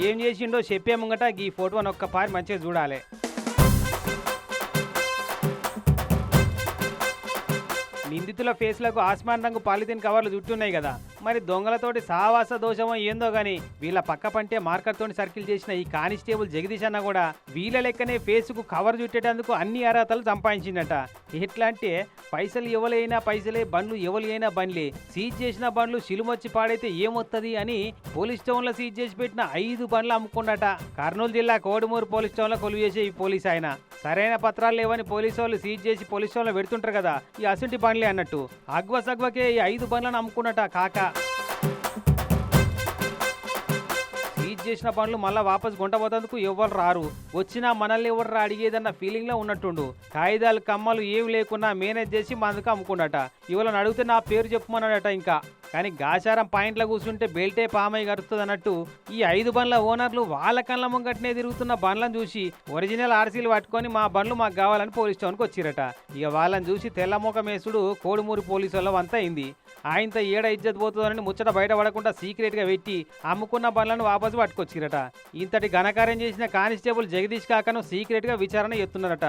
ఏం చేసిండో చెప్పే ముంగట ఈ ఫోటోని ఒక్కపారి మంచిగా చూడాలి. నిందితుల ఫేస్లకు ఆస్మాన్ రంగు పాలిథిన్ కవర్లు చుట్టున్నాయి కదా, మరి దొంగలతోటి సావాస దోషమో ఏందో గాని వీళ్ళ పక్క పంటే మార్కర్తోని సర్కిల్ చేసిన ఈ కానిస్టేబుల్ జగదీష్ అన్న కూడా వీళ్ళ లెక్కనే ఫేస్కు కవర్ చుట్టేటందుకు అన్ని అర్హతలు సంపాదించిందట. ఎట్లా అంటే పైసలు ఎవరైనా పైసలే, బండ్లు ఎవరైనా బండ్లే, సీజ్ చేసిన బండ్లు సిలుమొచ్చి పాడైతే ఏమొత్తది అని పోలీస్ స్టేషన్లో సీజ్ చేసి పెట్టిన 5 బండ్లు అమ్ముకున్నట. కర్నూలు జిల్లా కోడుమూరు పోలీస్ స్టేషన్లో కొలువు చేసే ఈ పోలీస్ ఆయన సరైన పత్రాలు లేవని పోలీసు వాళ్ళు సీజ్ చేసి పోలీస్ స్టేషన్లో పెడుతుంటారు కదా, ఈ అసంటి బండ్లే అన్నట్టు అగ్వ సగ్వకే ఈ 5 బండ్లను అమ్ముకున్నట కాక. సీజ్ చేసిన బండ్లు మళ్ళా వాపస్ గుంటపోతందుకు ఎవ్వరు రారు, వచ్చినా మనల్ని ఎవరు అడిగేదన్న ఫీలింగ్ లో ఉన్నట్టుండు. కాగితాలు కమ్మలు ఏమి లేకున్నా మేనేజ్ చేసి మందుకు అమ్ముకున్నట. ఇవాళని అడిగితే నా పేరు చెప్పమన్నాడట. ఇంకా కానీ గాచారం పాయింట్లో కూర్చుంటే బెల్టే పామై గడుస్తుంది అన్నట్టు ఈ 5 బండ్ల ఓనర్లు వాళ్ళ కళ్ళ ముంగట్నే తిరుగుతున్న బండ్లను చూసి ఒరిజినల్ ఆర్సీలు పట్టుకొని మా బండ్లు మాకు కావాలని పోలీస్ స్టేషన్కి వచ్చిరట. ఇక వాళ్ళని చూసి తెల్లమొక మేసుడు కోడుమూరి పోలీసు వాళ్ళ అంతా అయింది. ఆయనతో ఏడ ఇజ్జత్ పోతుందని ముచ్చట బయటపడకుండా సీక్రెట్గా పెట్టి అమ్ముకున్న బండ్లను వాపసు పట్టుకొచ్చిరట. ఇంతటి ఘనకార్యం చేసిన కానిస్టేబుల్ జగదీష్ కాకను సీక్రెట్గా విచారణ ఎత్తున్నారట.